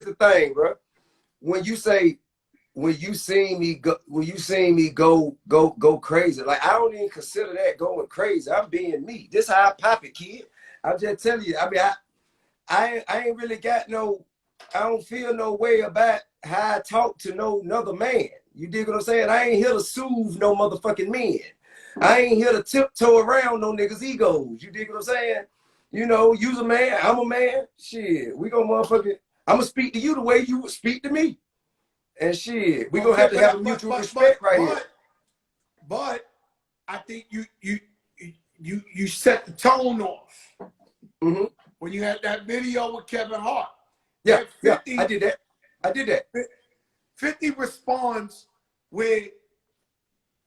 the thing, bro. When you say, when you seen me go crazy, like I don't even consider that going crazy. I'm being me. This how I pop it, kid. I'm just telling you. I mean, I ain't really got no. I don't feel no way about how I talk to no another man. You dig what I'm saying? I ain't here to soothe no motherfucking men. I ain't here to tiptoe around no niggas' egos. You dig what I'm saying? You know, you's a man, I'm a man. Shit, we gonna motherfucking. I'm gonna speak to you the way you would speak to me. And shit, we gonna have to have a mutual respect right here. But I think you set the tone off when you had that video with Kevin Hart. Yeah, 50, yeah, I did that. 50 responds with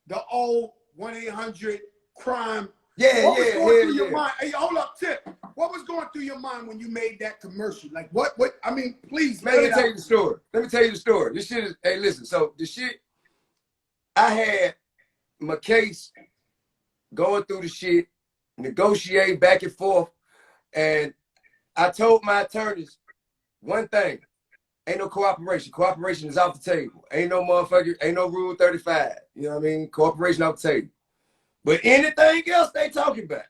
the old 1-800 crime. What was going through your mind? Hey, hold up, Tip. What was going through your mind when you made that commercial? Like, what, I mean, please, man, let me tell you the story. Let me tell you the story. This shit is, hey, listen, so the shit, I had my case going through the shit, negotiate back and forth, and I told my attorneys one thing, ain't no cooperation. Cooperation is off the table. Ain't no motherfucker, ain't no Rule 35. You know what I mean? Cooperation off the table. But anything else they talking about,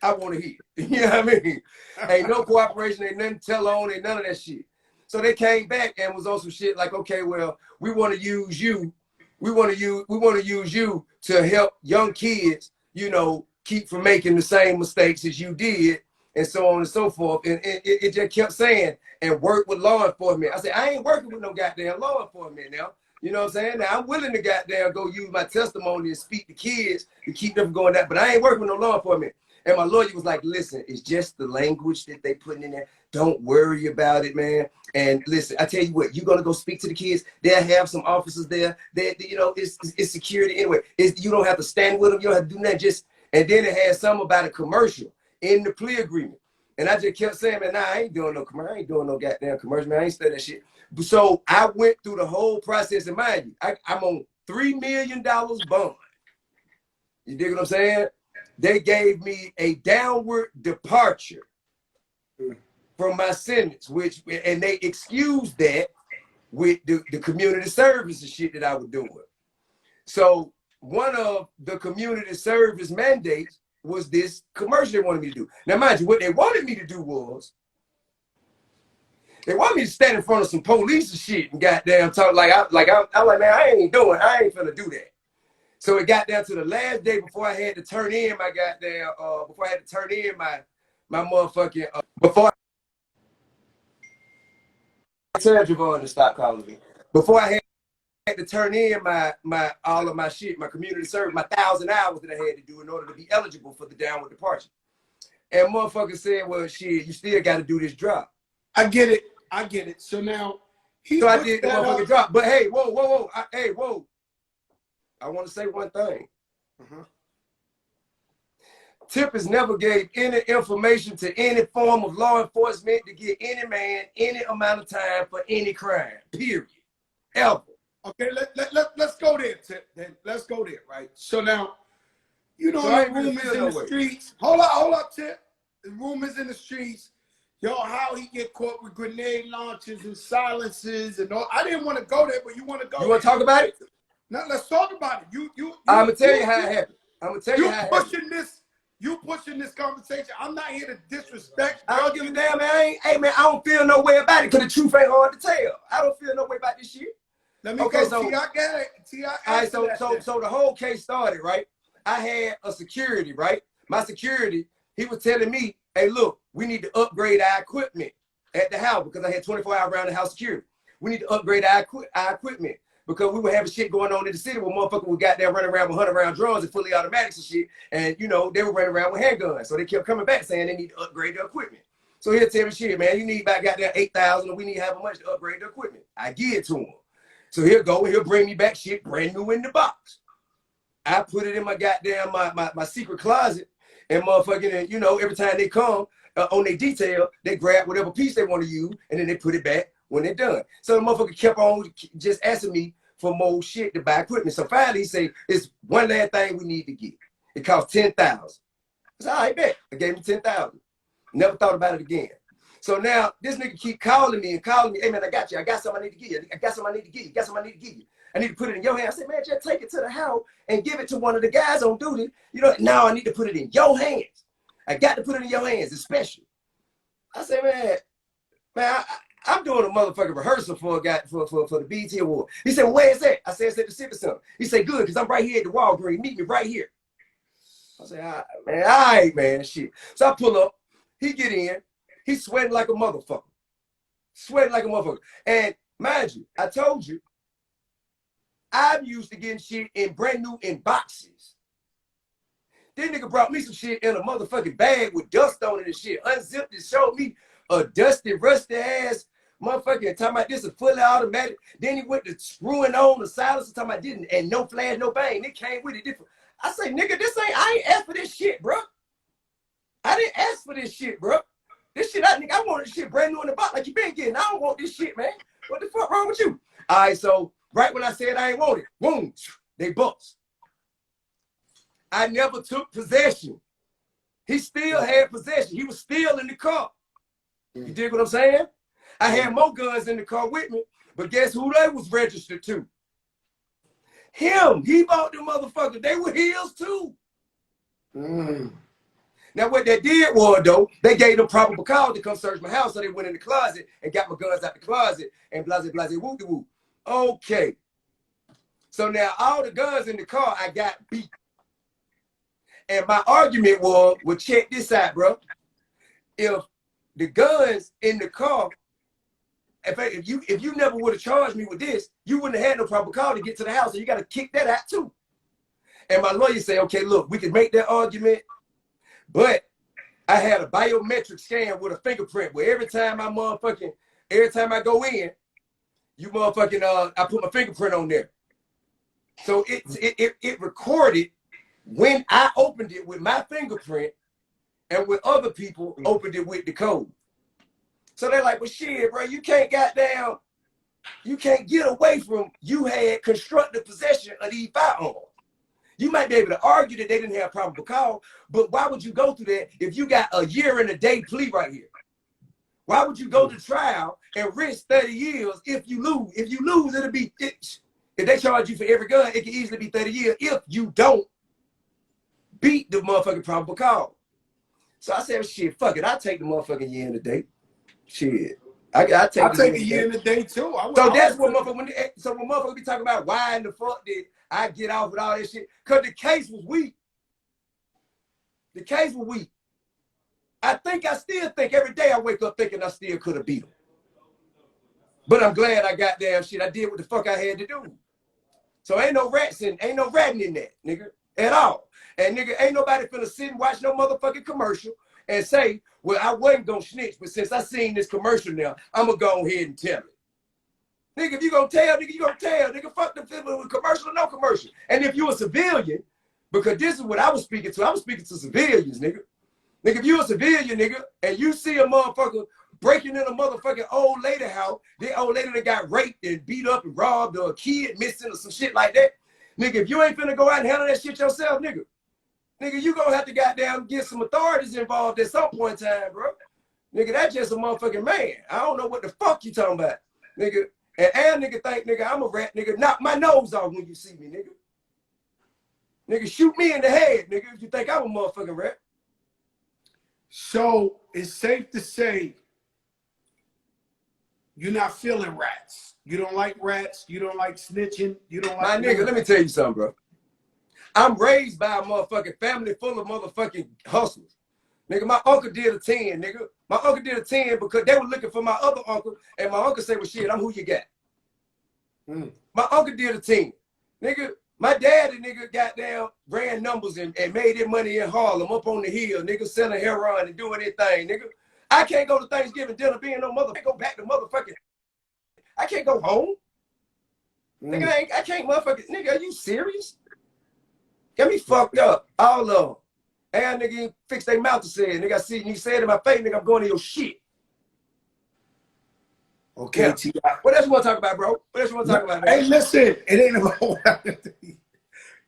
I want to hear. You know what I mean? Ain't no cooperation, ain't nothing to tell on, ain't none of that shit. So they came back and was on some shit like, okay, well, we want to use you. We want to use you to help young kids, you know, keep from making the same mistakes as you did, and so on and so forth. And it just kept saying, and work with law enforcement. I said, I ain't working with no goddamn law enforcement now. You know what I'm saying? Now, I'm willing to goddamn go use my testimony and speak to kids to keep them from going that, but I ain't working with no law enforcement. And my lawyer was like, listen, it's just the language that they putting in there. Don't worry about it, man. And listen, I tell you what, you're going to go speak to the kids. They'll have some officers there. You know, it's security anyway. You don't have to stand with them. You don't have to do that. And then it had something about a commercial in the plea agreement. And I just kept saying, man, nah, I ain't doing no commercial. I ain't doing no goddamn commercial, man. I ain't studying that shit. So I went through the whole process. And mind you, I'm on $3 million bond. You dig what I'm saying? They gave me a downward departure from my sentence, and they excused that with the community service and shit that I was doing. So one of the community service mandates was this commercial they wanted me to do. Now, mind you, what they wanted me to do was, they wanted me to stand in front of some police and shit and goddamn talk I'm like, man, I ain't finna do that. So it got down to the last day before I had to turn in my goddamn, my motherfucking, before I tell Javon to stop calling me. Before I had to turn in all of my shit, my community service, my 1,000 hours that I had to do in order to be eligible for the downward departure. And motherfucker said, well, shit, you still got to do this drop. I get it. So now, I did the motherfucking drop. But hey, whoa. I want to say one thing. Tip has never gave any information to any form of law enforcement to get any man any amount of time for any crime, period, ever. Okay, let's go there, Tip. Then let's go there, right? So now, you know, so the rumors in the streets. Hold up, Tip. The rumors in the streets. Yo, how he get caught with grenade launches and silences and all. I didn't want to go there, but you want to go. You want to talk about it? Now let's talk about it. I'm gonna tell you how it happened. I'm gonna tell you how it happened. You pushing this conversation. I'm not here to disrespect. I don't give a damn, man. Hey, man, I don't feel no way about it because the truth ain't hard to tell. I don't feel no way about this shit. Let me go. So T.I. get it. T.I. All right, so the whole case started, right? I had a security, right? My security, he was telling me, hey, look, we need to upgrade our equipment at the house because I had 24-hour round the house security. We need to upgrade our equipment because we were having shit going on in the city where motherfuckers were goddamn running around with 100-round drones and fully automatics and shit. And, you know, they were running around with handguns. So they kept coming back saying they need to upgrade the equipment. So he'll tell me, shit, man, you need about goddamn 8,000 and we need to have much to upgrade the equipment. I give it to him. So he'll go and he'll bring me back shit brand new in the box. I put it in my goddamn, my secret closet and motherfucking, you know, every time they come on their detail, they grab whatever piece they want to use and then they put it back when they're done. So the motherfucker kept on just asking me for more shit to buy equipment. So finally he said, it's one last thing we need to get. It costs $10,000. I said, all right, bet. I gave him $10,000. Never thought about it again. So now this nigga keep calling me and calling me. Hey man, I got you. I got something I need to give you. I got something I need to give you. I got something I need to give you. I need to put it in your hand. I said, man, just take it to the house and give it to one of the guys on duty. You know, now I need to put it in your hands. I got to put it in your hands. It's special. I said, man, I'm doing a motherfucking rehearsal for a guy for the BET Award. He said, well, where is that? I said, it's at the Civic Center. He said, good, because I'm right here at the Walgreens. Meet me right here. I said, all right, man, shit. So I pull up. He get in. He's sweating like a motherfucker. Sweating like a motherfucker. And mind you, I told you, I'm used to getting shit in brand new in boxes. This nigga brought me some shit in a motherfucking bag with dust on it and shit. Unzipped and showed me a dusty, rusty ass motherfucker. Talking about this is fully automatic. Then he went to screwing on the silencer. Talking about didn't and no flash, no bang. It came with it different. I say, nigga, I ain't asked for this shit, bro. I didn't ask for this shit, bro. This shit, I wanted this shit brand new in the box like you been getting. I don't want this shit, man. What the fuck wrong with you? All right, so right when I said I ain't want it, boom, they bust. I never took possession. He still had possession. He was still in the car. You dig what I'm saying? I had more guns in the car with me, but guess who they was registered to? Him. He bought them motherfuckers. They were his too. Now what they did was, though, they gave them probable cause to come search my house, so they went in the closet and got my guns out the closet and blase, whoop de whoop. Okay. So now all the guns in the car, I got beat. And my argument was, well, check this out, bro. If the guns in the car, if you never would have charged me with this, you wouldn't have had no probable cause to get to the house, so you got to kick that out too. And my lawyer said, okay, look, we can make that argument, but I had a biometric scan with a fingerprint where every time I go in, you motherfucking, I put my fingerprint on there. So it recorded when I opened it with my fingerprint and with other people opened it with the code. So they're like, well, shit, bro, you can't get away from you had constructive possession of these firearms. You might be able to argue that they didn't have probable cause, but why would you go through that if you got a year and a day plea right here? Why would you go to trial and risk 30 years if you lose? If you lose, it'll be, if they charge you for every gun, it can easily be 30 years if you don't beat the motherfucking probable cause. So I said, shit, fuck it. I'll take the motherfucking year and a day. Shit. I take a year and a day too. So that's what motherfuckers, when motherfuckers be talking about why in the fuck did I get off with all this shit? Because the case was weak. The case was weak. I still think every day I wake up thinking I still could have beat him. But I'm glad I got damn shit. I did what the fuck I had to do. So ain't no ratting in that, nigga, at all. And nigga, ain't nobody finna sit and watch no motherfucking commercial and say, well, I wasn't gonna snitch, but since I seen this commercial now, I'm gonna go ahead and tell it. Nigga, if you gonna tell, nigga, you gonna tell. Nigga, fuck the film with commercial or no commercial. And if you a civilian, because this is what I was speaking to civilians, nigga. Nigga, if you a civilian, nigga, and you see a motherfucker breaking in a motherfucking old lady house, the old lady that got raped and beat up and robbed, or a kid missing or some shit like that, nigga, if you ain't finna go out and handle that shit yourself, nigga, you gonna have to goddamn get some authorities involved at some point in time, bro. Nigga, that's just a motherfucking man. I don't know what the fuck you talking about, nigga. And nigga think, nigga, I'm a rat, nigga. Knock my nose off when you see me, nigga. Nigga, shoot me in the head, nigga, if you think I'm a motherfucking rat. So it's safe to say you're not feeling rats. You don't like rats. You don't like snitching. You don't like... My nigga, let me tell you something, bro. I'm raised by a motherfucking family full of motherfucking hustlers. Nigga, my uncle did a 10, nigga. My uncle did a 10 because they were looking for my other uncle, and my uncle said, well, shit, I'm who you got. My uncle did a 10. Nigga, my daddy, nigga, goddamn ran numbers and made their money in Harlem, up on the hill, nigga, selling heroin and doing their thing, nigga. I can't go to Thanksgiving dinner being no motherfucker. I can't go back to motherfucking... I can't go home. Nigga, I can't motherfucking... Nigga, are you serious? Get me fucked up, all of them. And nigga, fix their mouth to say it. Nigga, I see you say it in my face, nigga, I'm going to your shit. Okay, yeah. T.I. What else you want to talk about, bro? What else you want to talk about, man? Hey, listen, it ain't about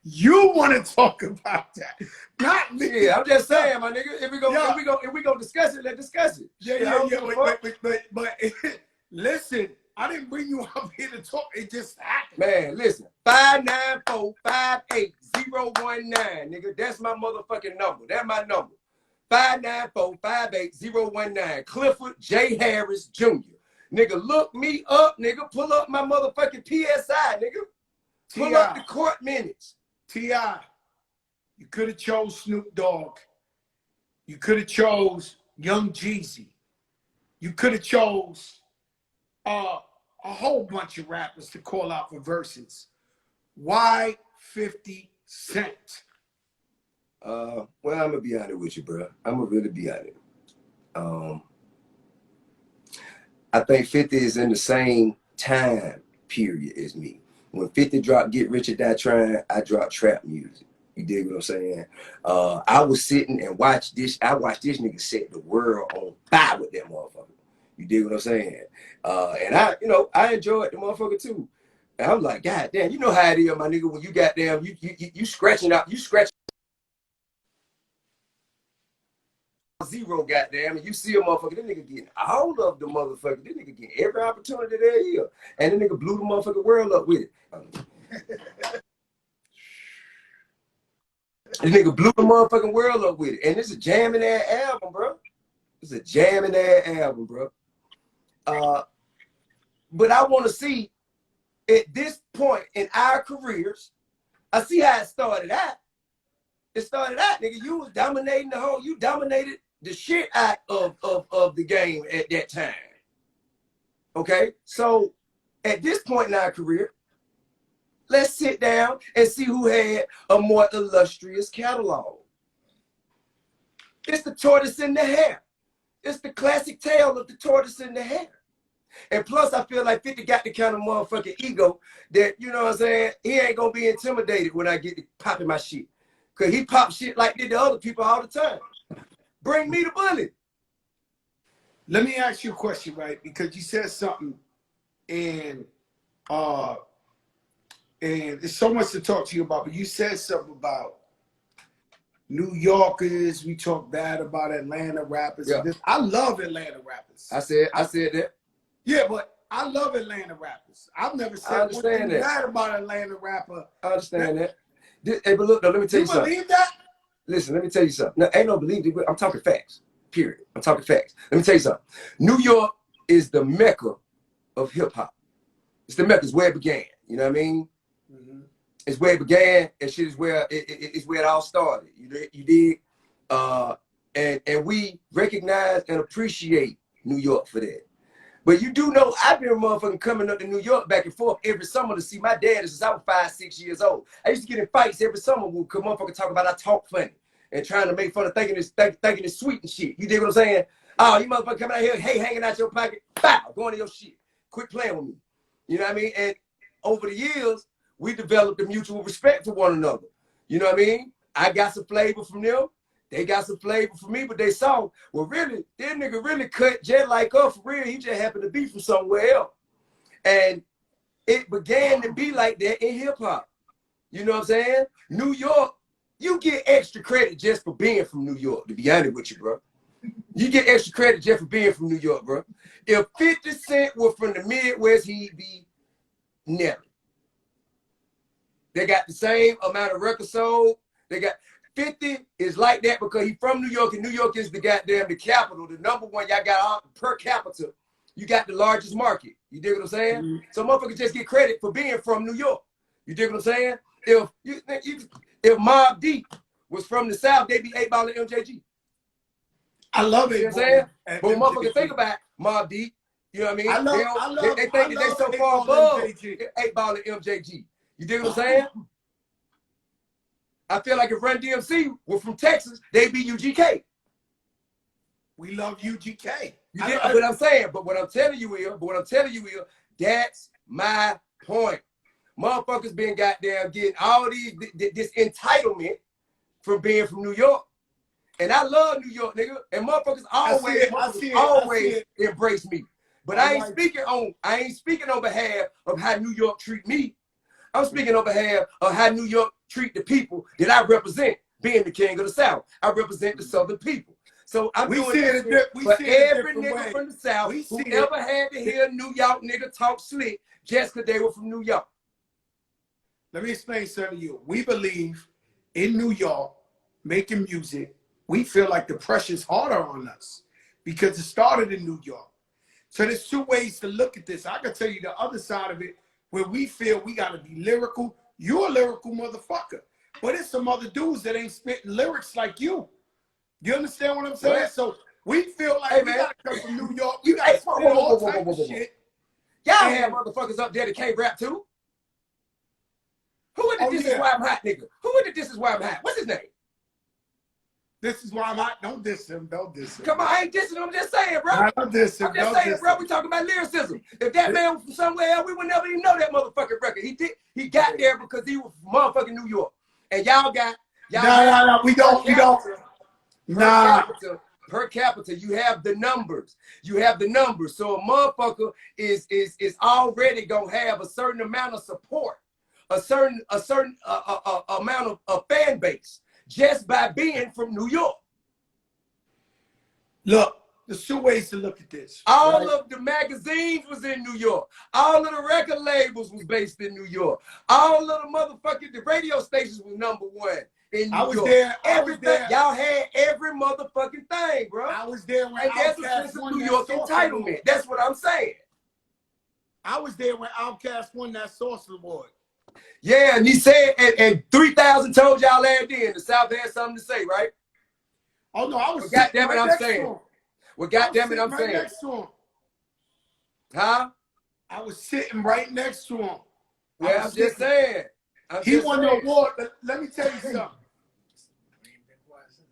You want to talk about that, not me. Yeah, I'm just saying, my nigga. If we go discuss it, let's discuss it. Yeah. But listen, I didn't bring you up here to talk. It just happened. Man, listen. 594-58019, nigga. That's my motherfucking number. That's my number. 594-58019. Clifford J. Harris Jr. Nigga, look me up, nigga. Pull up my motherfucking PSI, nigga. Pull up the court minutes. T.I., you could have chose Snoop Dogg. You could have chose Young Jeezy. You could have chose a whole bunch of rappers to call out for verses. Why 50 Cent? Well, I'm gonna be honest with you, bro. I'm gonna really be honest. I think 50 is in the same time period as me. When 50 dropped Get Rich or Die Trying, I dropped trap music. You dig what I'm saying? I was sitting and watched this. I watched this nigga set the world on fire with that motherfucker. You dig what I'm saying? And I enjoyed the motherfucker too. And I'm like, God damn, you know how it is, my nigga, when you goddamn, you scratching out, you scratching zero, goddamn, and you see a motherfucker, this nigga getting all of the motherfucker, this nigga getting every opportunity there is. And the nigga blew the motherfucking world up with it. This nigga blew the motherfucking world up with it. And it's a jamming ass album, bro. It's a jamming ass album, bro. But I want to see at this point in our careers, I see how it started out. It started out, nigga, you was dominating you dominated the shit out of the game at that time. Okay? So at this point in our career, let's sit down and see who had a more illustrious catalog. It's the tortoise in the hare. It's the classic tale of the tortoise in the hare. And plus, I feel like 50 got the kind of motherfucking ego that, you know what I'm saying, he ain't gonna be intimidated when I get to popping my shit. Because he pops shit like did the other people all the time. Bring me the bullet. Let me ask you a question, right? Because you said something, and there's so much to talk to you about, but you said something about New Yorkers. We talk bad about Atlanta rappers. Yeah. I love Atlanta rappers. I said that. Yeah, but I love Atlanta rappers. I've never said one thing bad about Atlanta rapper. I understand that. Hey, but look, though, let me tell you something. You believe that? Listen, let me tell you something. No, ain't no believe it. I'm talking facts. Period. I'm talking facts. Let me tell you something. New York is the mecca of hip hop. It's the mecca. It's where it began. You know what I mean? Mm-hmm. It's where it began. And shit is where it's where it all started. You dig? And we recognize and appreciate New York for that. But you do know I've been motherfucking coming up to New York back and forth every summer to see my dad since I was 5, 6 years old. I used to get in fights every summer when motherfuckers talk about I talk funny and trying to make fun of thinking it's sweet and shit. You dig what I'm saying? Oh, you motherfucker coming out here, hey, hanging out your pocket, bow, going to your shit. Quit playing with me. You know what I mean? And over the years, we developed a mutual respect for one another. You know what I mean? I got some flavor from them. They got some flavor for me, but they saw, well, really, that nigga really cut just like us for real. He just happened to be from somewhere else. And it began to be like that in hip hop. You know what I'm saying? New York, you get extra credit just for being from New York, to be honest with you, bro. You get extra credit just for being from New York, bro. If 50 Cent were from the Midwest, he'd be never. They got the same amount of records sold. They got 50 is like that because he's from New York, and New York is the capital, the number one. Y'all got per capita. You got the largest market. You dig what I'm saying? Mm-hmm. So motherfuckers just get credit for being from New York. You dig what I'm saying? If Mobb Deep was from the South, they'd be 8 Ball and MJG. I love it. You know what I'm saying? But when motherfuckers think about Mobb Deep, you know what I mean? They think that they so far above 8 Ball and MJG. You dig what I'm saying? I feel like if Run DMC were from Texas, they'd be UGK. We love UGK. But what I'm telling you is, that's my point. Motherfuckers been goddamn getting all this entitlement from being from New York. And I love New York, nigga. And motherfuckers always embrace me. But I ain't speaking on behalf of how New York treat me. I'm speaking on behalf of how New York treat the people that I represent, being the king of the South. I represent the Southern people. So I'm doing this for every nigga from the South who ever had to hear a New York nigga talk slick just because they were from New York. Let me explain something to you. We believe in New York, making music, we feel like the pressure's harder on us because it started in New York. So there's two ways to look at this. I can tell you the other side of it, where we feel we got to be lyrical. You're a lyrical motherfucker. But it's some other dudes that ain't spitting lyrics like you. You understand what I'm saying? What? So we feel like we got to come from New York. You got to spit all type of shit. Y'all have motherfuckers up there that can't rap too. Who in the This Is Why I'm Hot nigga? Who in the This Is Why I'm Hot? What's his name? This Is Why I'm Hot. Don't diss him. Don't diss him. Come on, I ain't dissing him. I'm just saying, bro. Don't diss him. I'm just saying, bro. We talking about lyricism. If that man was from somewhere else, we would never even know that motherfucking record. He got there because he was from motherfucking New York. And y'all got No, we don't. Per capita, you have the numbers. You have the numbers. So a motherfucker is already gonna have a certain amount of support, a certain amount of fan base just by being from New York. Look, there's two ways to look at this. All of the magazines was in New York. All of the record labels was based in New York. All of the motherfucking the radio stations was #1 in New York. Everything. Y'all had every motherfucking thing, bro. I was there when Outkast won New York entitlement. That's what I'm saying. I was there when Outkast won that Source Award. Yeah, and he said, and 3,000 told y'all last then the South had something to say, right? Oh no, I was. Well, goddamn it, I'm saying. Well, goddamn it, I'm saying. Next to him. Huh? I was sitting right next to him. Yeah, I'm just saying. He won the award. Let me tell you something.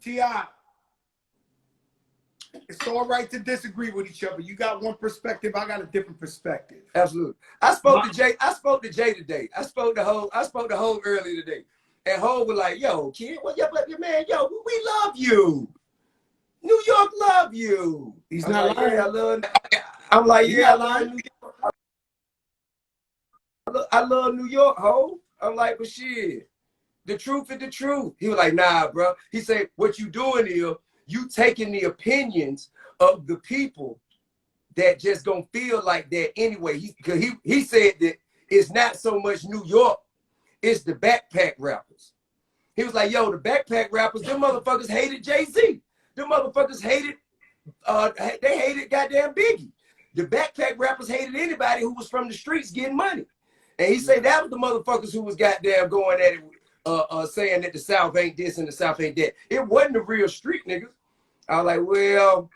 T.I., it's all right to disagree with each other. You got one perspective, I got a different perspective. Absolutely. I spoke to Jay today. I spoke to Ho earlier today. And Ho was like, yo, kid, well, man, yo, we love you. New York love you. He's not lying. I'm like, yeah, I love New York. I love New York, Ho. I'm like, but shit, the truth is the truth. He was like, nah, bro. He said, what you doing is you taking the opinions of the people that just gonna feel like that anyway. He said that it's not so much New York, it's the backpack rappers. He was like, yo, the backpack rappers, them motherfuckers hated Jay-Z. Them motherfuckers hated, they hated goddamn Biggie. The backpack rappers hated anybody who was from the streets getting money. And he said that was the motherfuckers who was goddamn going at it, saying that the South ain't this and the South ain't that. It wasn't the real street niggas. I was like, well,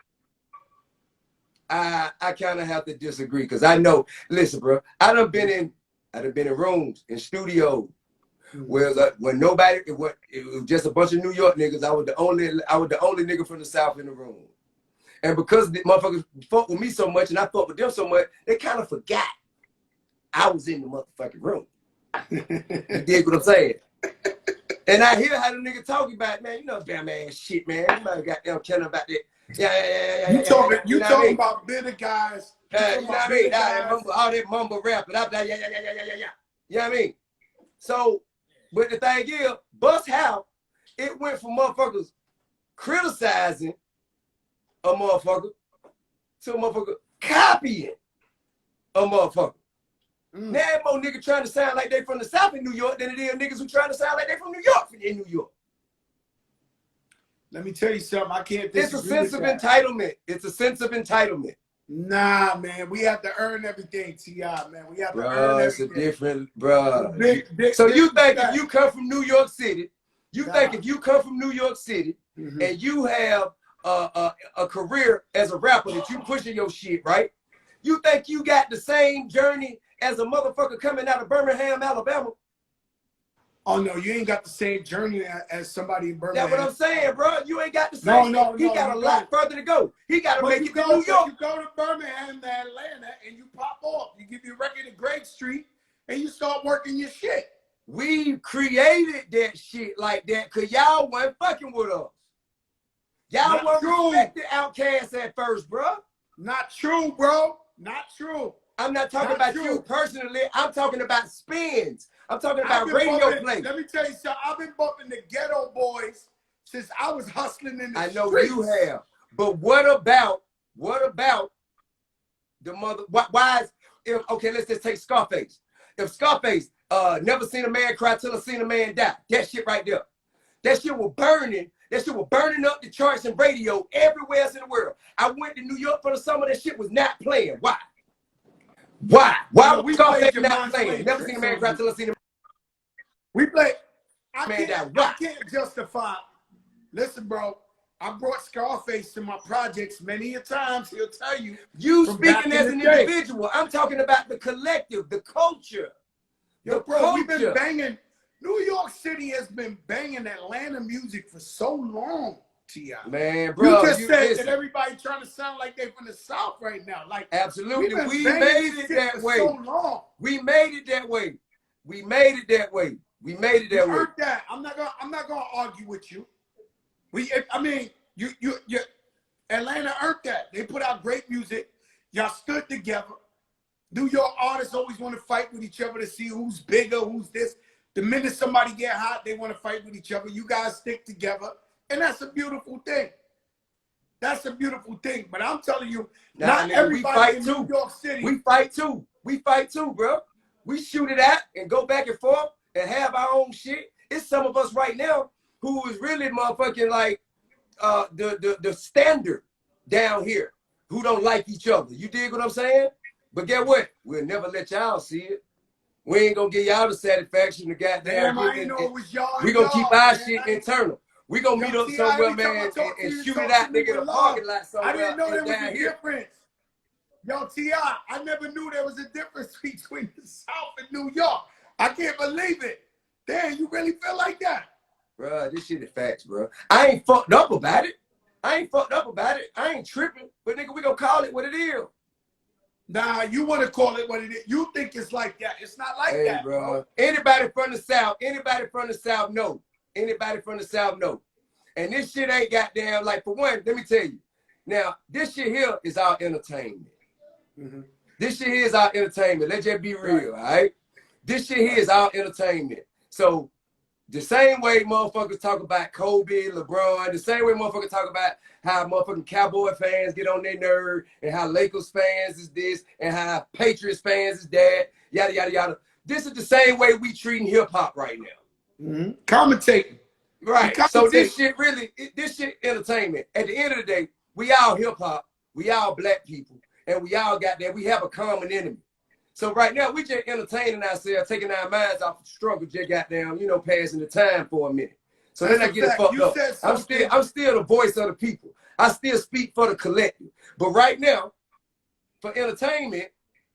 I kind of have to disagree because I know. Listen, bro, I done been in rooms, in studios, where when nobody, it was just a bunch of New York niggas. I was the only nigga from the South in the room, and because the motherfuckers fuck with me so much and I fuck with them so much, they kind of forgot I was in the motherfucking room. You dig what I'm saying? And I hear how the nigga talking about, man, you know, damn ass shit, man. You goddamn telling about that. Yeah. You talking about bitter guys. You know what I mean? All that mumble rap, but I'm like, yeah. You know what I mean? So, but the thing is, Bust How, it went from motherfuckers criticizing a motherfucker to a motherfucker copying a motherfucker. Now ain't more niggas trying to sound like they from the South in New York than it is niggas who trying to sound like they from New York in New York. Let me tell you something. I can't disagree. It's a sense of entitlement. It's a sense of entitlement. Nah, man. We have to earn everything, T.I., man. We have to earn everything. It's a different, bro. So you think if you come from New York City, and you have a career as a rapper that you pushing your shit, right? You think you got the same journey as a motherfucker coming out of Birmingham, Alabama? Oh, no, you ain't got the same journey as somebody in Birmingham. That's what I'm saying, bro. You ain't got the same. No, he got a lot further to go. He got to make it to New York. You go to Birmingham, to Atlanta, and you pop off. You give your record at Grape Street, and you start working your shit. We created that shit like that because y'all wasn't fucking with us. Y'all weren't respecting Outkast at first, bro. Not true, bro. Not true. I'm not talking about you personally. I'm talking about spins. I'm talking about radio play. Let me tell you something. I've been bumping the Ghetto Boys since I was hustling in the streets. I know you have. But what about the mother? Why is, if, okay, let's just take Scarface. If Scarface never seen a man cry till I seen a man die, that shit right there. That shit was burning. That shit was burning up the charts and radio everywhere else in the world. I went to New York for the summer. That shit was not playing. Why? Why was Scarface not playing? Never seen a man cry till I seen a we play. I can't justify. Listen, bro. I brought Scarface to my projects many a times. He'll tell you. You speaking as an individual. I'm talking about the collective, the culture. Yo, bro, we've been banging. New York City has been banging Atlanta music for so long, T.I. Man, bro. You just said that everybody trying to sound like they from the South right now. Like, absolutely. We made it that way. So long. We made it that way. We made it that way. We made it that way. Heard that. I'm not gonna argue with you. I mean, you Atlanta earned that. They put out great music. Y'all stood together. New York artists always want to fight with each other to see who's bigger, who's this. The minute somebody get hot, they want to fight with each other. You guys stick together, and that's a beautiful thing. That's a beautiful thing. But I'm telling you, not everybody in New York City. We fight too. We fight too, bro. We shoot it out and go back and forth and have our own shit. It's some of us right now who is really motherfucking like the standard down here who don't like each other. You dig what I'm saying? But get what? We'll never let y'all see it. We ain't gonna give y'all the satisfaction to goddamn. We gonna keep our shit internal. We gonna meet up somewhere, man, and shoot it out, nigga, in a parking lot somewhere. I didn't know there was a difference. Yo, T.I., I never knew there was a difference between the South and New York. I can't believe it. Damn, you really feel like that? Bruh, this shit is facts, bro. I ain't fucked up about it. I ain't tripping. But nigga, we gonna call it what it is. Nah, you want to call it what it is. You think it's like that. It's not like that, bro. Anybody from the South know. Anybody from the South know. And this shit ain't goddamn, like, for one, let me tell you. Now, this shit here is our entertainment. Mm-hmm. This shit here is our entertainment. Let's just be real, all right? This shit here is our entertainment. So, the same way motherfuckers talk about Kobe, LeBron, the same way motherfuckers talk about how motherfucking Cowboy fans get on their nerve, and how Lakers fans is this, and how Patriots fans is that, yada, yada, yada. This is the same way we treating hip-hop right now. Mm-hmm. Commentating. Right. So this shit really, this shit entertainment. At the end of the day, we all hip-hop, we all black people, and we all got that. We have a common enemy. So right now, we just entertaining ourselves, taking our minds off the struggle, just goddamn, you know, passing the time for a minute. So then I get it fucked up. I'm still the voice of the people. I still speak for the collective. But right now, for entertainment,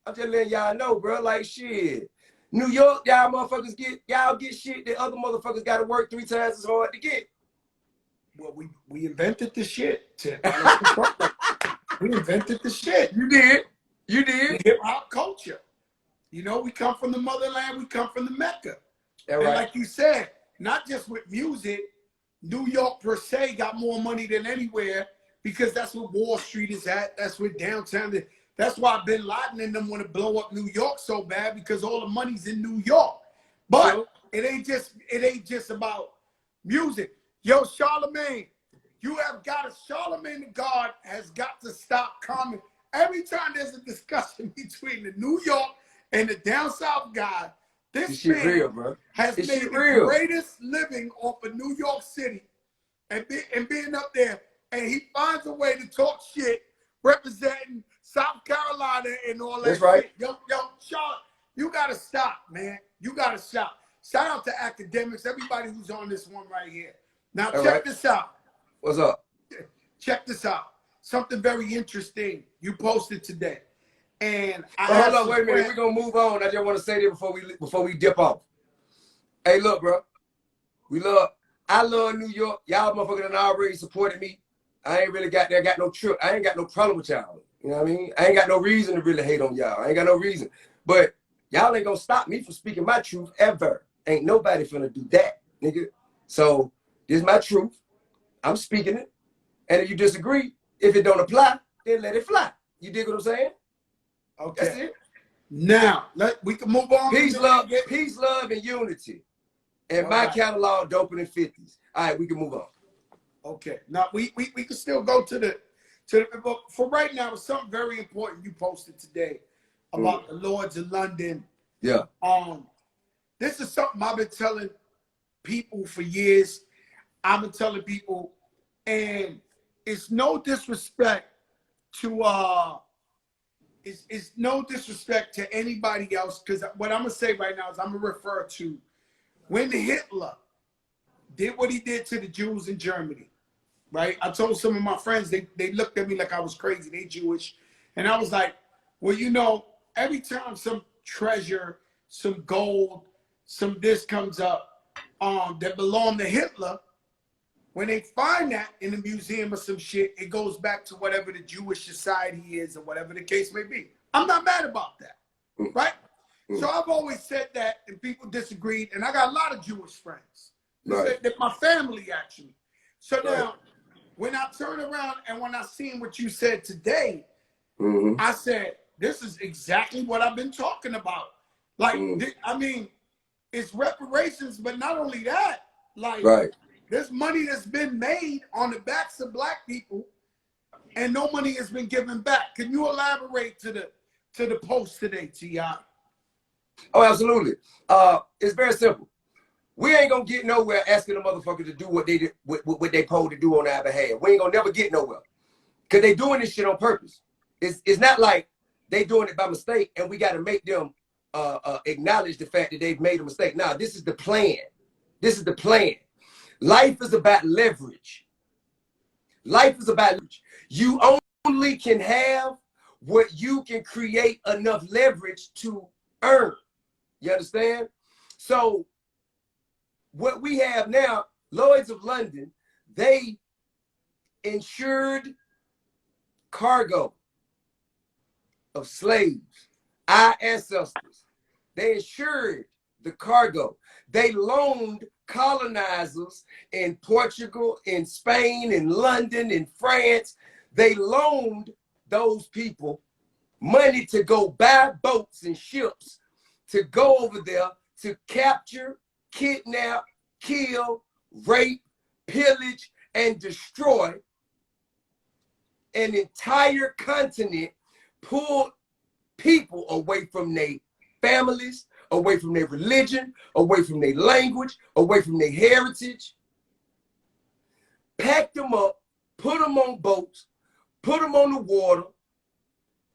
I'm just letting y'all know, bro, like shit. New York, y'all motherfuckers get shit that other motherfuckers gotta work 3 times as hard to get. Well, we invented the shit. We invented the shit. You did. You did. Hip hop culture. You know, we come from the motherland, we come from the Mecca. And right. Like you said, not just with music, New York per se got more money than anywhere because that's where Wall Street is at. That's where downtown is. That's why Bin Laden and them want to blow up New York so bad because all the money's in New York. But it ain't just about music. Yo, Charlemagne, Charlemagne the God has got to stop coming. Every time there's a discussion between the New York and the down south guy, this man has made the greatest living off of New York City and being up there, and he finds a way to talk shit representing South Carolina and all that. That's right. Shit. Yo, Charlotte, you gotta stop, man. You gotta stop. Shout out to academics, everybody who's on this one right here. Now check this out. What's up? Check this out. Something very interesting you posted today. And hold on, wait a minute. We're gonna move on. I just want to say this before we dip off. Hey, look, bro. I love New York. Y'all motherfuckers done already supported me. I ain't really got no trip. I ain't got no problem with y'all. You know what I mean? I ain't got no reason to really hate on y'all. I ain't got no reason. But y'all ain't gonna stop me from speaking my truth ever. Ain't nobody finna do that, nigga. So this is my truth. I'm speaking it. And if you disagree, if it don't apply, then let it fly. You dig what I'm saying? Okay. That's it. Now, we can move on. Peace, love, and unity. And my catalog, dope in the 50s. All right, we can move on. Okay. Now, we can still go to the but for right now, it's something very important you posted today about the Lords of London. Yeah. This is something I've been telling people for years. I've been telling people, and it's no disrespect to it's no disrespect to anybody else, because what I'm gonna say right now is I'm gonna refer to when Hitler did what he did to the Jews in Germany. Right? I told some of my friends, they looked at me like I was crazy. They Jewish. And I was like, well, you know, every time some treasure, some gold, some this comes up that belonged to Hitler, when they find that in a museum or some shit, it goes back to whatever the Jewish society is or whatever the case may be. I'm not mad about that. Right? So I've always said that, and people disagreed. And I got a lot of Jewish friends. Right. That my family, actually. So now, when I turn around and when I seen what you said today, I said, this is exactly what I've been talking about. Like, I mean, it's reparations, but not only that, like, there's money that's been made on the backs of black people and no money has been given back. Can you elaborate to the post today, T.I.? Oh, absolutely. It's very simple. We ain't gonna get nowhere asking the motherfucker to do what they did, what they told to do on our behalf. We ain't gonna never get nowhere, cause they doing this shit on purpose. It's not like they doing it by mistake, and we got to make them acknowledge the fact that they've made a mistake. Now, this is the plan. This is the plan. Life is about leverage. Life is about leverage. You only can have what you can create enough leverage to earn. You understand? So what we have now, Lloyd's of London, they insured cargo of slaves, our ancestors. They insured the cargo. They loaned colonizers in Portugal, in Spain, in London, in France. They loaned those people money to go buy boats and ships to go over there to capture, kidnap, kill, rape, pillage, and destroy an entire continent, pull people away from their families, away from their religion, away from their language, away from their heritage, packed them up, put them on boats, put them on the water,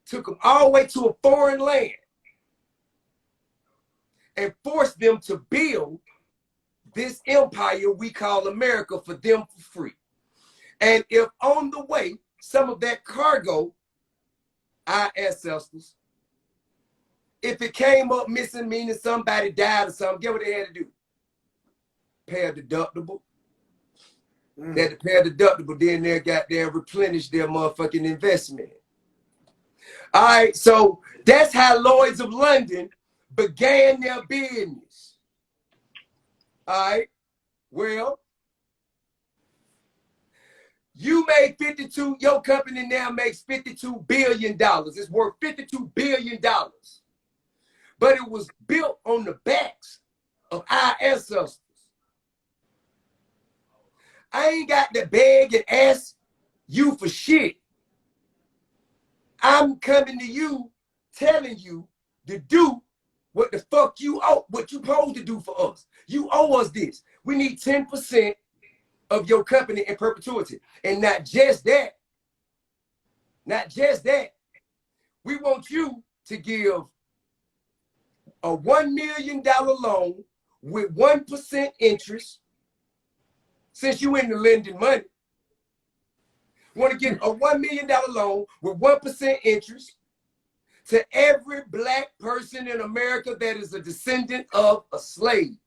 took them all the way to a foreign land, and forced them to build this empire we call America for them for free. And if on the way, some of that cargo, our ancestors, if it came up missing, meaning somebody died or something, guess what they had to do? Pay a deductible. They had to pay a deductible, then they got there replenish their motherfucking investment. All right, so that's how Lloyd's of London began their business. All right, well, you made 52, your company now makes $52 billion. It's worth $52 billion. But it was built on the backs of our ancestors. I ain't got to beg and ask you for shit. I'm coming to you, telling you to do what the fuck you owe, what you supposed to do for us. You owe us this. We need 10% of your company in perpetuity. And not just that, we want you to give a $1 million loan with 1% interest. Since you in the lending money, want to get a $1 million loan with 1% interest to every black person in America that is a descendant of a slave,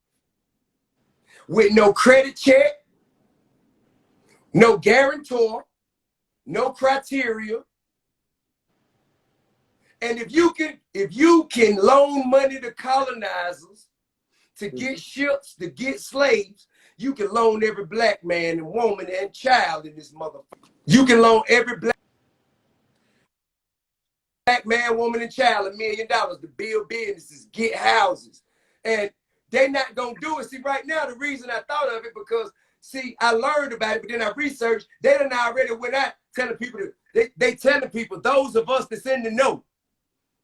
with no credit check, no guarantor, no criteria. And if you can loan money to colonizers, to get ships, to get slaves, you can loan every black man and woman and child in this motherfucker. You can loan every black black man, woman, and child $1 million to build businesses, get houses. And they not going to do it. See, right now, the reason I thought of it, because, see, I learned about it, but then I researched. They done already went out telling people, they telling people, those of us that's in the know.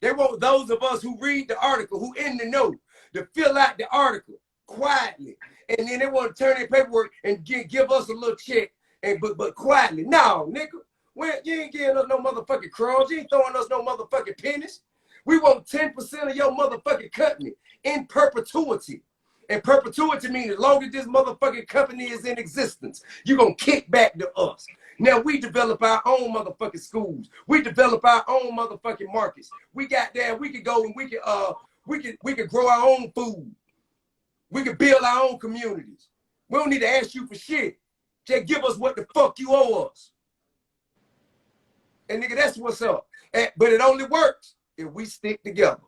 They want those of us who read the article, who in the know, to fill out the article quietly. And then they want to turn their paperwork and give us a little check, but quietly. No, nigga. Well, you ain't giving us no motherfucking crumbs. You ain't throwing us no motherfucking pennies. We want 10% of your motherfucking company in perpetuity. And perpetuity means as long as this motherfucking company is in existence, you're going to kick back to us. Now, we develop our own motherfucking schools. We develop our own motherfucking markets. We got there, we could go and we could grow our own food. We could build our own communities. We don't need to ask you for shit. Just give us what the fuck you owe us. And nigga, that's what's up. But it only works if we stick together.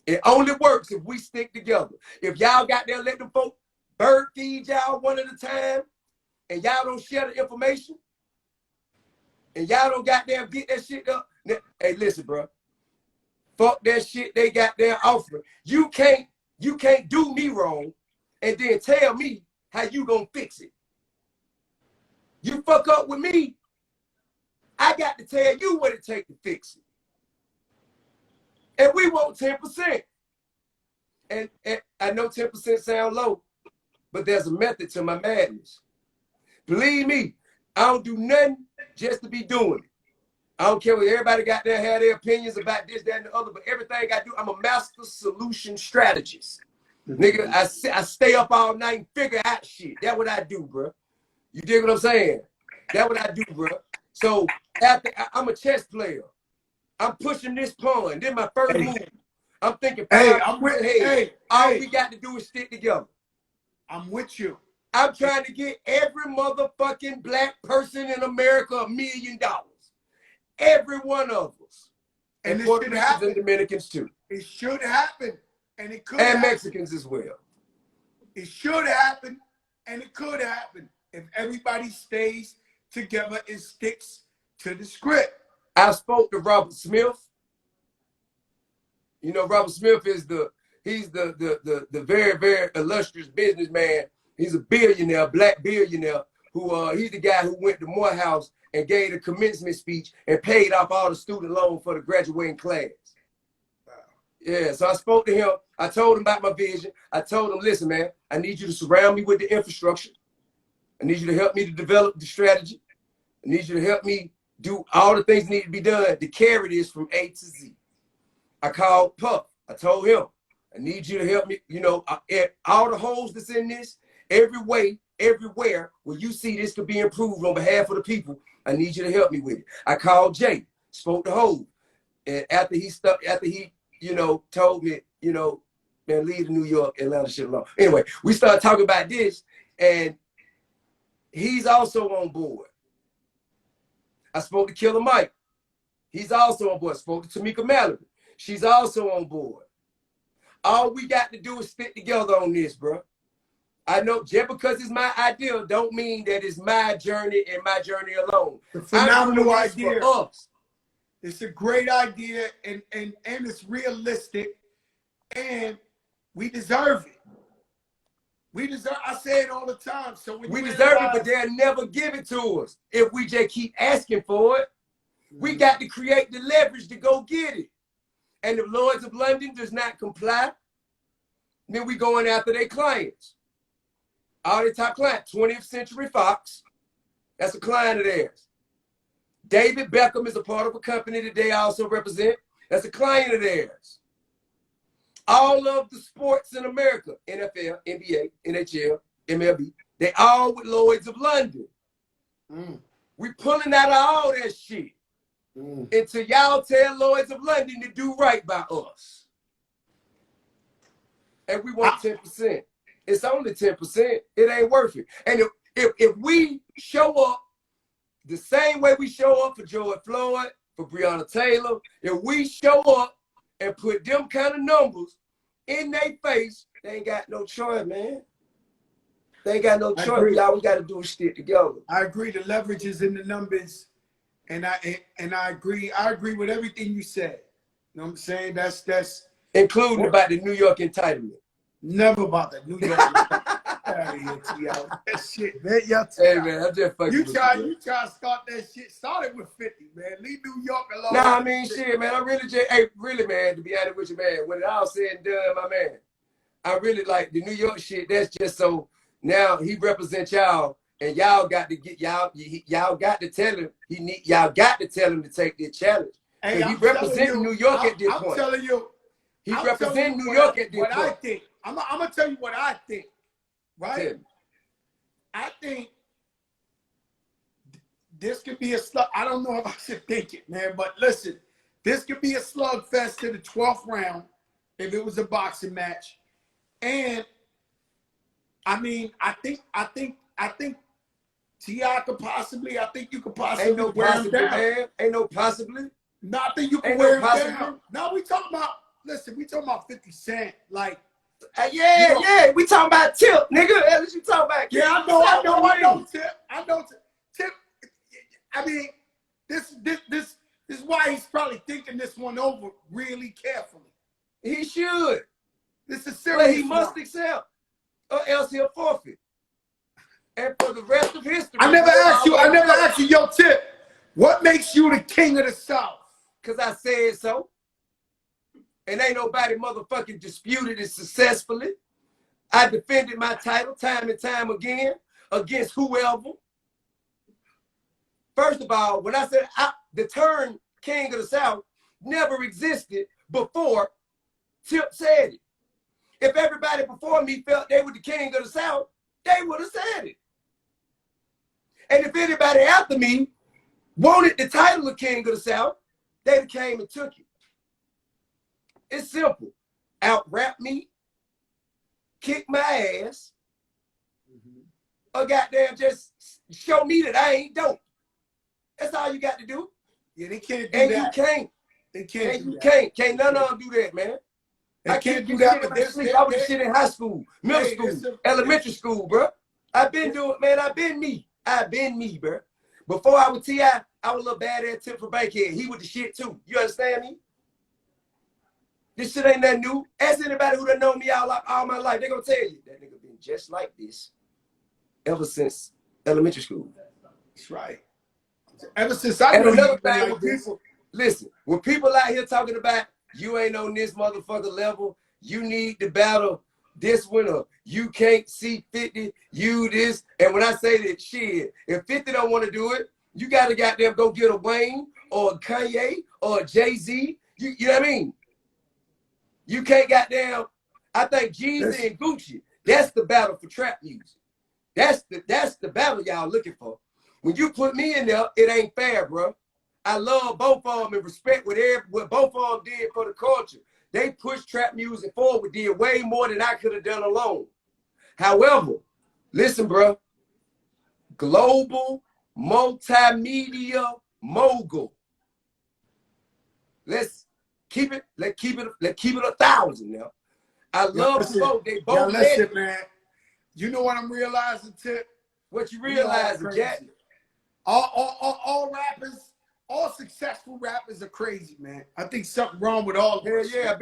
It only works if we stick together. If y'all got there, let them folk bird feed y'all one at a time, and y'all don't share the information, and y'all don't goddamn get that shit up. Hey, listen, bro. Fuck that shit they got there offering. You can't do me wrong and then tell me how you gonna fix it. You fuck up with me, I got to tell you what it takes to fix it. And we want 10%. And I know 10% sound low, but there's a method to my madness. Believe me, I don't do nothing just to be doing it. I don't care what everybody got there, have their opinions about this, that, and the other, but everything I do, I'm a master solution strategist. Nigga, I stay up all night and figure out shit. That's what I do, bro. You dig what I'm saying? That's what I do, bro. So after I'm a chess player. I'm pushing this pawn. Then my first move. I'm thinking, I'm with, all we got to do is stick together. I'm with you. I'm trying to get every motherfucking black person in America $1 million. Every one of us. And it should happen. And Dominicans too. It should happen. And it could happen. And Mexicans as well. It should happen. And it could happen if everybody stays together and sticks to the script. I spoke to Robert Smith. You know, Robert Smith is he's the very, very illustrious businessman. He's a billionaire, black billionaire, who he's the guy who went to Morehouse and gave the commencement speech and paid off all the student loan for the graduating class. Wow. Yeah, so I spoke to him. I told him about my vision. I told him, listen, man, I need you to surround me with the infrastructure. I need you to help me to develop the strategy. I need you to help me do all the things that need to be done to carry this from A to Z. I called Puff. I told him, I need you to help me, you know, all the holes that's in this, every way, everywhere, where you see this could be improved on behalf of the people, I need you to help me with it. I called Jay, spoke to Hove. And after he, you know, told me, you know, man, leave the New York, Atlanta shit alone. Anyway, we started talking about this, and he's also on board. I spoke to Killer Mike. He's also on board. I spoke to Tamika Mallory. She's also on board. All we got to do is stick together on this, bro. I know just because it's my idea don't mean that it's my journey and my journey alone. It's a phenomenal idea. For us. It's a great idea and it's realistic and we deserve it. We deserve, I say it all the time. So when we deserve it, but they'll never give it to us if we just keep asking for it. We got to create the leverage to go get it. And if Lloyd's of London does not comply, then we going after their clients. All their top clients, 20th Century Fox, that's a client of theirs. David Beckham is a part of a company that they also represent. That's a client of theirs. All of the sports in America, NFL, NBA, NHL, MLB, they all with Lloyd's of London. We pulling out all that shit until y'all tell Lloyd's of London to do right by us. And we want 10%. It's only 10%. It ain't worth it. And if we show up the same way we show up for George Floyd, for Breonna Taylor, if we show up and put them kind of numbers in their face, they ain't got no choice, man. They ain't got no choice. All we got to do is stick together. I agree. The leverage is in the numbers. And I agree. I agree with everything you said. You know what I'm saying? That's including about the New York entitlement. Never about the New York entitlement. Out of here, T.I. That shit, man. Hey man, I'm just fucking you with try you, to start that shit. Started with 50, man. Leave New York alone. Nah, I mean shit, man. I really just, hey, really, man. To be honest with you, man. When it all said and done, my man, I really like the New York shit. That's just so now he represents y'all, and y'all got to get y'all got to tell him y'all got to tell him to take this challenge. Hey, he representing New York at this point. I'm telling you, he representing New York at this point. What I think. I'm gonna tell you what I think. Right? I think this could be a slug. I don't know if I should think it, man, but listen, this could be a slugfest to the 12th round if it was a boxing match. And I mean, I think T.I. could possibly, I think you could possibly wear him down. Man. Ain't no possibly. No, I think you can wear him down. No, we talking about, listen, we talking about 50 Cent. Like, yeah, we talking about Tip, nigga. That's what you talking about. Yeah, I know Tip. I know Tip. I mean, this is why he's probably thinking this one over really carefully. He should. This is serious. But he must accept, or else he'll forfeit. And for the rest of history, I never asked you, yo, Tip, what makes you the king of the South? Because I said so. And ain't nobody motherfucking disputed it successfully. I defended my title time and time again against whoever. First of all, when I said the term king of the South never existed before Tip said it. If everybody before me felt they were the king of the South, they would have said it. And if anybody after me wanted the title of king of the South, they came and took it. It's simple. Out-rap me, kick my ass, or goddamn just show me that I ain't dope. That's all you got to do. Yeah, they can't do that. And you can't. They can't and do you that. Can't none of them do that, man. They can't do that, but I was shit in high school, middle school, elementary school, bro. I've been doing, man, I've been me, bro. Before I was T.I., I was a little badass Tip for Bankhead. He was the shit too. You understand me? This shit ain't nothing new. Ask anybody who done known me all my life. They gonna tell you that nigga been just like this ever since elementary school. That's right. Ever since I know you been like this. Listen, when people out here talking about you ain't on this motherfucker level, you need to battle this winner. You can't see 50, you this. And when I say that shit, if 50 don't want to do it, you gotta goddamn go get a Wayne or a Kanye or a Jay-Z. You know what I mean? You can't goddamn, I think Jeezy and Gucci, that's the battle for trap music. That's the battle y'all looking for. When you put me in there, it ain't fair, bro. I love both of them and respect what both of them did for the culture. They pushed trap music forward, did way more than I could have done alone. However, listen, bro, global multimedia mogul. Let's keep it 1,000 now. I love both. They both listen, man. You know what I'm realizing, Tip? What you realizing, Jack? All rappers, all successful rappers are crazy, man. I think something wrong with all of us. Yeah,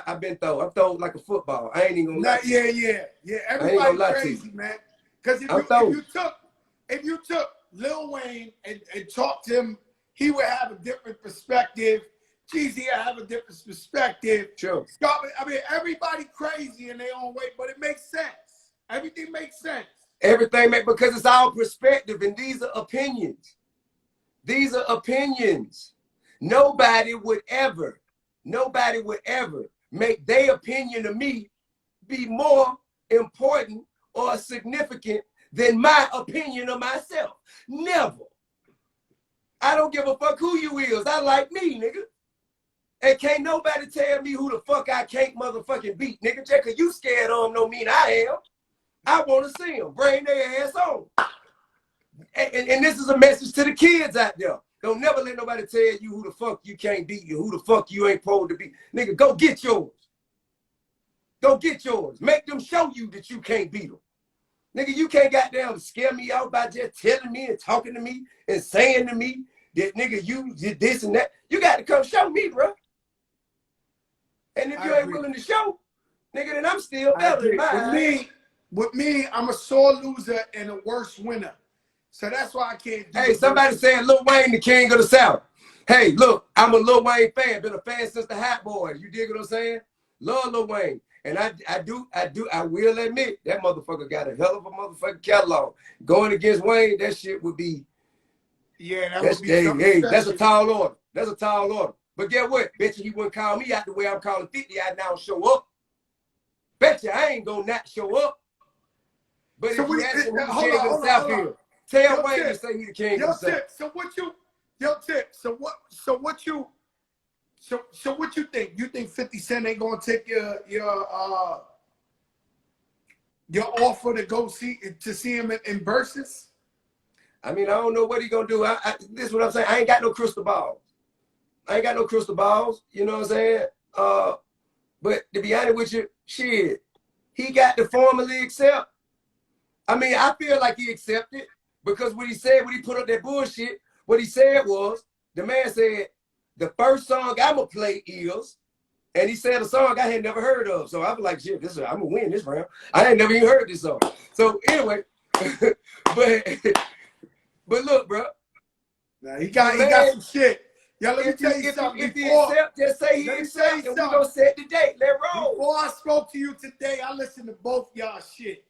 I've been thrown. I'm thrown like a football. I ain't even gonna lie. Yeah. Everybody's crazy, man. Because if you took Lil Wayne and talked to him, he would have a different perspective. Jeezy would have a different perspective. Sure. I mean, everybody crazy in their own way, but it makes sense. Everything makes sense. Because it's our perspective, and these are opinions. These are opinions. Nobody would ever make their opinion of me be more important or significant than my opinion of myself. Never. I don't give a fuck who you is. I like me, nigga. And can't nobody tell me who the fuck I can't motherfucking beat, nigga. Just cause you scared of them don't mean I am. I want to see them. Bring their ass on. And this is a message to the kids out there. Don't never let nobody tell you who the fuck you can't beat you, who the fuck you ain't supposed to beat. Nigga, go get yours. Go get yours. Make them show you that you can't beat them. Nigga, you can't goddamn scare me out by just telling me and talking to me and saying to me that nigga, you did this and that. You got to come show me, bro. And if you ain't willing to show, nigga, then I'm still better in my eyes. With me, I'm a sore loser and a worse winner. So that's why I can't do Hey, somebody said Lil Wayne, the king of the South. Hey, look, I'm a Lil Wayne fan. Been a fan since the Hot Boys. You dig what I'm saying? Love Lil Wayne. And I will admit, that motherfucker got a hell of a motherfucking catalog. Going against Wayne, that shit would be... Yeah, that would be that's a tall order. That's a tall order. But get what? Bet you he wouldn't call me out the way I'm calling 50-TI now show up. Bet you I ain't gonna not show up. But so if you ask him who the king of the South is, tell Wayne to say he the king of the South. So what you think? You think 50 Cent ain't gonna take your offer to go see him in versus? I mean, I don't know what he gonna do. This is what I'm saying. I ain't got no crystal balls. I ain't got no crystal balls. You know what I'm saying? But to be honest with you, shit, he got to formally accept. I mean, I feel like he accepted because what he said when he put up that bullshit, what he said was, the man said, the first song I'ma play is, and he said a song I had never heard of. So I was like, shit, I'm gonna win this round. I ain't never even heard this song. So anyway, but look, bro. Now he got some shit. Yeah, let me tell you something. If he accept, just say he accept, and we gonna set the date. Let roll. Before I spoke to you today, I listened to both y'all shit.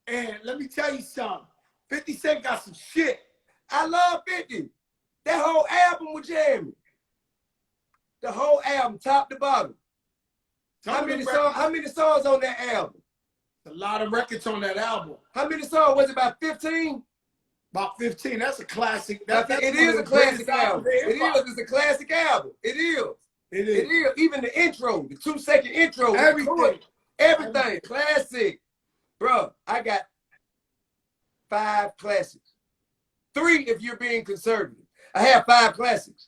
And let me tell you something. 50 Cent got some shit. I love 50. That whole album was jamming. The whole album, top to bottom. How many songs on that album? A lot of records on that album. How many songs? Was it about 15? About 15. That's a classic. It is a classic album. It is. It's a classic album. It is. It is. Even the intro, the 2-second intro. Everything. Classic. Bro, I got 5 classics. 3 if you're being conservative. I have 5 classics.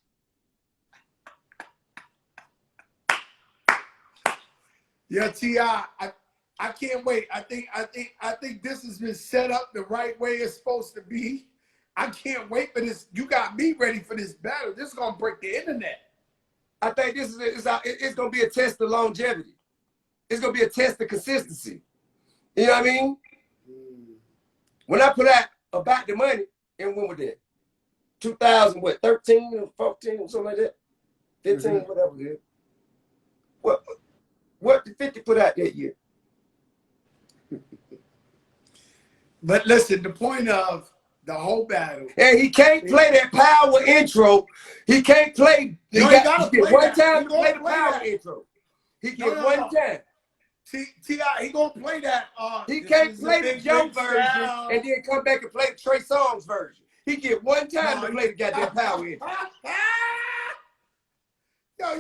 Yeah, T.I., I can't wait. I think this has been set up the right way it's supposed to be. I can't wait for this. You got me ready for this battle. This is gonna break the internet. I think it's gonna be a test of longevity. It's gonna be a test of consistency. You know what I mean? When I put out About the Money, and when was that? 2013 or 14 or something like that? 15, whatever it is. What did 50 put out that year? But listen, the point of the whole battle. And he can't play that power intro. He can't play. He get one time to play the power intro. He get one time. T.I., he gonna play that. He can't play the Joe version and then come back and play the Trey Songz version. He get one time to play the goddamn power intro. Yo,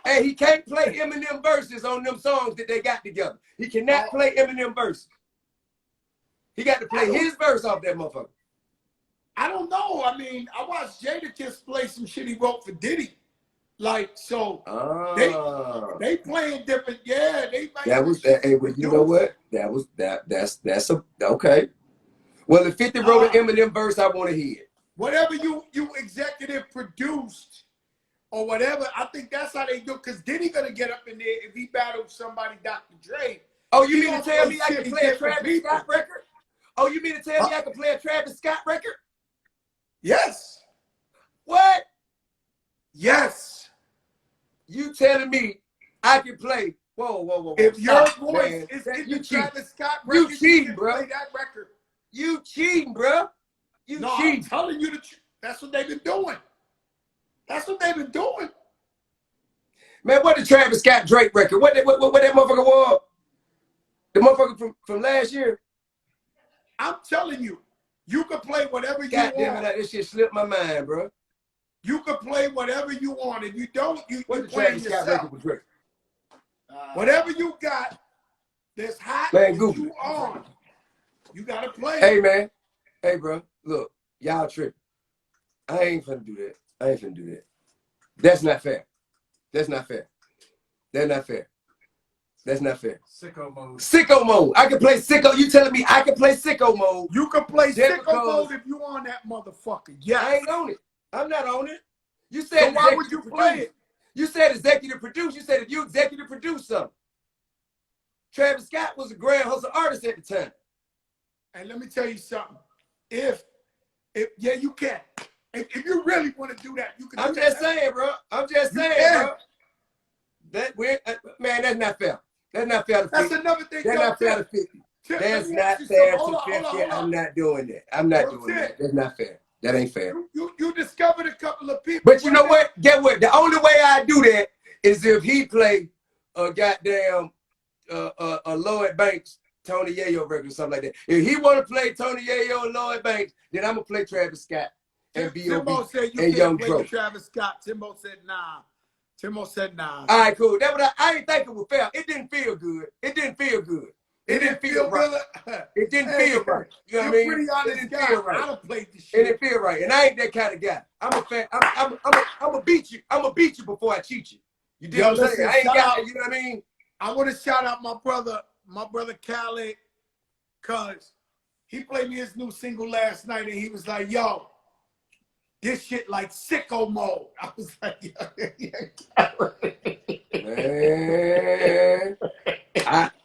and he can't play Eminem verses on them songs that they got together. He cannot play Eminem verses. He got to play his verse off that motherfucker. I don't know. I mean, I watched Jadakiss play some shit he wrote for Diddy. Like, so they playing different. Yeah, they playing. That was that. Hey, well, you know what? That's okay. Well, if 50 wrote an Eminem verse, I want to hear it. Whatever you executive produced or whatever, I think that's how they do. Because Diddy gonna get up in there if he battles somebody, Dr. Dre. Oh, you mean to tell me I can play a Travis Scott record? Oh, you mean to tell me I can play a Travis Scott record? Yes. What? Yes. You telling me I can play? Whoa. If your voice is in the Travis Scott record, you cheating, bro. Play that record. You cheating, bro. You cheating. I'm telling you the truth. That's what they've been doing. That's what they've been doing. Man, what the Travis Scott Drake record? What that motherfucker was? The motherfucker from last year? I'm telling you, you can play whatever you God want. Damn it, this shit slipped my mind, bro. You can play whatever you want. If you don't, you play yourself. Whatever you got that's hot, man, you on. You gotta play. Hey, man. Hey, bro. Look, y'all tripping. I ain't finna do that. That's not fair. That's not fair. That's not fair. Sicko mode. Sicko mode. I can play sicko. You telling me I can play sicko mode? You can play sicko mode if you on that motherfucker. Yeah. I ain't on it. I'm not on it. You said so why would you play it? You said executive produce. You said if you executive produce something. Travis Scott was a grand hustle artist at the time. And let me tell you something. If yeah, you can. If you really want to do that, you can. I'm just saying, bro. I'm just saying, bro. That man, that's not fair. That's not fair to 50. That's another thing. That's not fair to 50. That's not fair to 50. I'm not doing that. I'm not doing that. That's not fair. That ain't fair. You discovered a couple of people. But you know what? Get what? The only way I do that is if he play a goddamn Lloyd Banks, Tony Yayo record or something like that. If he want to play Tony Yayo and Lloyd Banks, then I'm gonna play Travis Scott and Timbo said you and Young can't play Travis Scott. Timbo said nah. Timbo said nah. All right, cool. That what I ain't think it was fair. It didn't feel good. It didn't feel good. It didn't feel right. It didn't feel right. You know what I mean? Pretty honest it didn't guy. feel right. I done played this shit. It didn't feel right. And I ain't that kind of guy. I'm a fan. I'm gonna beat you. I'm gonna beat you before I cheat you. You did what I'm saying? I ain't got it. You know what I mean? I want to shout out my brother Khaled, cause he played me his new single last night, and he was like, "Yo, this shit like sicko mode." I was like, man.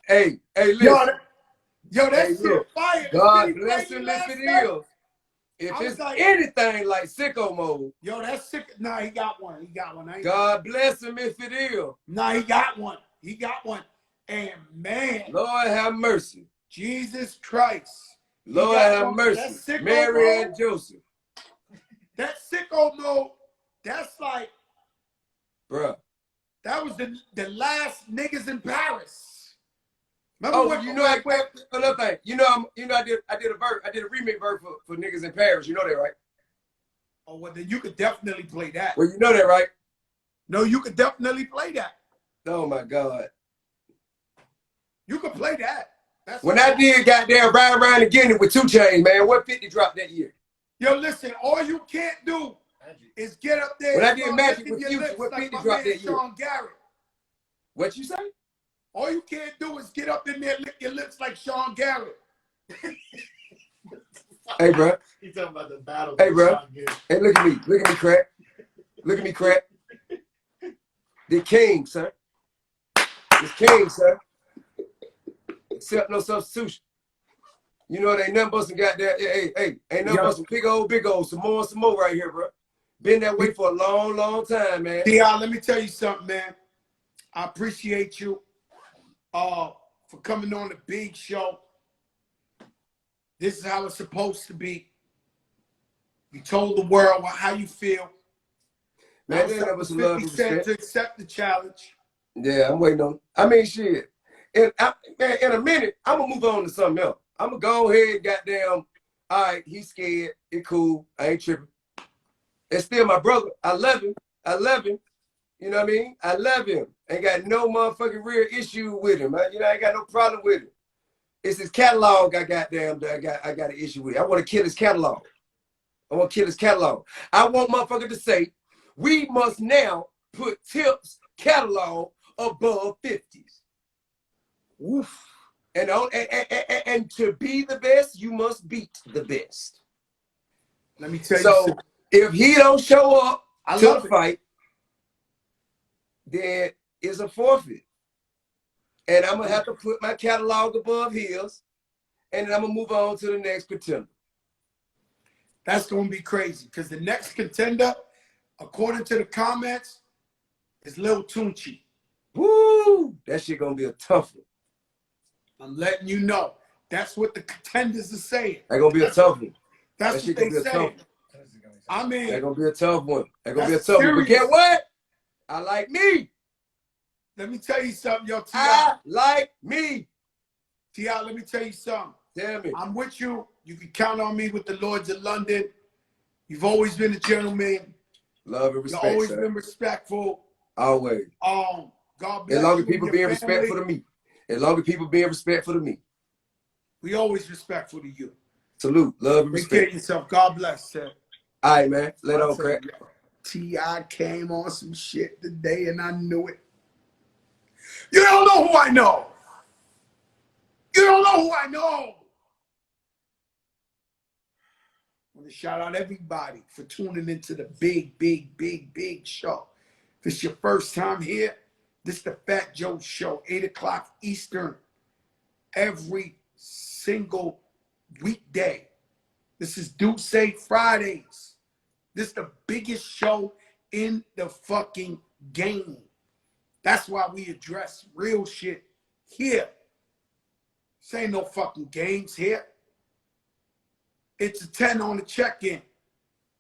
Hey, listen. Yo, that shit fire. God bless him if it is. If it's like, anything like sicko mode. Yo, that's sick. Nah, he got one. He got one. God bless him if it is. Nah, he got one. He got one. And man. Lord have mercy. Jesus Christ. Lord have mercy. Mary and Joseph. That sicko mode, that's like, bruh. That was the last niggas in Paris. Remember another thing. I did a remix verse for niggas in Paris. You know that, right? Oh, well then you could definitely play that. Well, you know that, right? No, you could definitely play that. Oh my God. You could play that. When I did goddamn Ride Around Again with 2 Chainz, man, what 50 dropped that year? Yo, listen, all you can't do is get up there. When I did Magic with Future, what 50 dropped that year? Sean Garrett. What you say? All you can't do is get up in there and lick your lips like Sean Garrett. Hey, bro. He's talking about the battle. Hey, bro. Hey, look at me. Look at me, crack. Look at me, crack. The king, sir. The king, sir. Except no substitution. You know, it ain't nothing but some goddamn, hey, ain't nothing but some big old, some more right here, bro. Been that way for a long, long time, man. TI, let me tell you something, man. I appreciate you for coming on the big show. This is how it's supposed to be. You told the world how you feel. Man, that was some love and respect. To accept the challenge. Yeah, I'm waiting on. I mean, shit. Man, in a minute, I'm gonna move on to something else. I'm gonna go ahead, goddamn. All right, he's scared. It cool. I ain't tripping. It's still my brother. I love him. You know what I mean? I love him. Ain't got no motherfucking real issue with him. I ain't got no problem with him. It's his catalog I got an issue with. I want to kill his catalog. I want motherfucker to say, we must now put Tip's catalog above 50s. Oof. And to be the best, you must beat the best. Let me tell you something. If he don't show up to the fight, then it's a forfeit. And I'm going to have to put my catalog above his, and then I'm going to move on to the next contender. That's going to be crazy, because the next contender, according to the comments, is Lil Tunchi. Woo! That shit going to be a tough one. I'm letting you know. That's what the contenders are saying. That's going to be a tough one. That's what they saying. I mean, that's going to be a tough one. That's going to be a tough one. But get what? I like me. Let me tell you something, yo, T.I. I like me. T.I., let me tell you something. Tell me. I'm with you. You can count on me with the Lords of London. You've always been a gentleman. Love and respect, You've always been respectful. Always. God bless as long as you people being respectful to me. As long as people being respectful to me. We always respectful to you. Salute. Love and respect. Take care of yourself. God bless, sir. All right, man. Let on, crack. T.I. came on some shit today, and I knew it. You don't know who I know. You don't know who I know. I want to shout out everybody for tuning into the big show. If it's your first time here, this is the Fat Joe Show, 8 o'clock Eastern, every single weekday. This is Do Say Fridays. This is the biggest show in the fucking game. That's why we address real shit here. This ain't no fucking games here. It's a 10 on the check-in.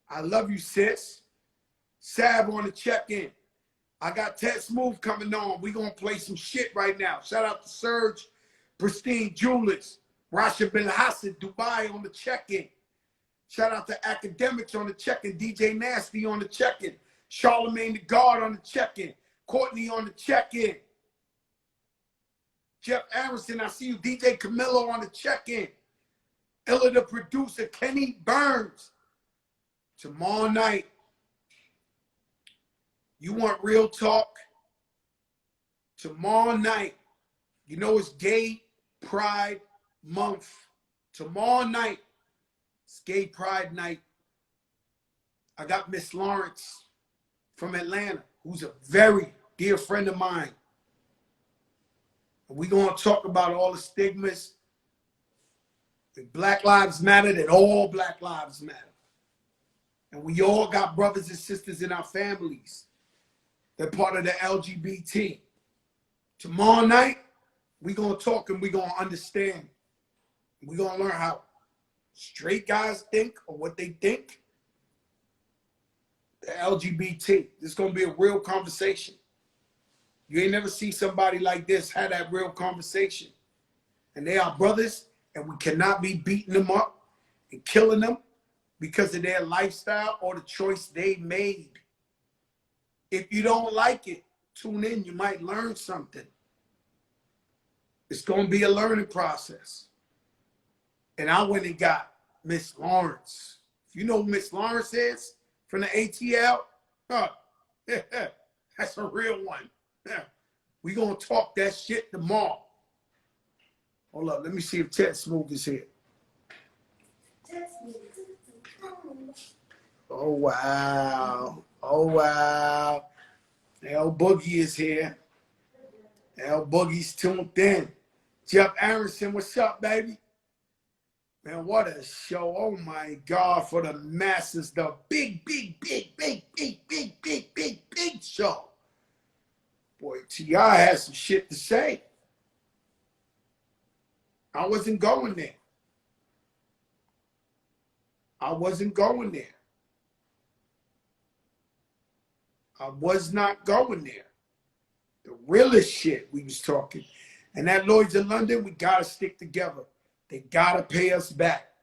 I love you, sis. Sab on the check-in. I got Ted Smooth coming on. We gonna play some shit right now. Shout out to Serge, Pristine Jewelers, Rasha Bin Hassan, Dubai on the check-in. Shout out to Academics on the check-in, DJ Nasty on the check-in, Charlemagne the Guard on the check-in, Courtney on the check-in, Jeff Aronson, I see you, DJ Camillo on the check-in, Ella the producer, Kenny Burns. Tomorrow night, you want real talk? Tomorrow night, you know it's Gay Pride Month. Tomorrow night, it's Gay Pride Night. I got Miss Lawrence from Atlanta, who's a very dear friend of mine. And we're going to talk about all the stigmas. That Black Lives Matter, that all Black Lives matter. And we all got brothers and sisters in our families. They're part of the LGBT. Tomorrow night, we're going to talk and we're going to understand. We're going to learn how straight guys think or what they think. The LGBT. This is going to be a real conversation. You ain't never see somebody like this have that real conversation. And they are brothers, and we cannot be beating them up and killing them because of their lifestyle or the choice they made. If you don't like it, tune in. You might learn something. It's going to be a learning process. And I went and got Miss Lawrence. If you know who Miss Lawrence is from the ATL, that's a real one. We're going to talk that shit tomorrow. Hold up. Let me see if Ted Smooth is here. Oh, wow. Oh, wow. L Boogie is here. L Boogie's tuned in. Jeff Aronson, what's up, baby? Man, what a show. Oh, my God, for the masses. The big show. Boy, T.I. has some shit to say. I wasn't going there. I wasn't going there. I was not going there. The realest shit we was talking. And that Lloyd's of London, we got to stick together. They got to pay us back.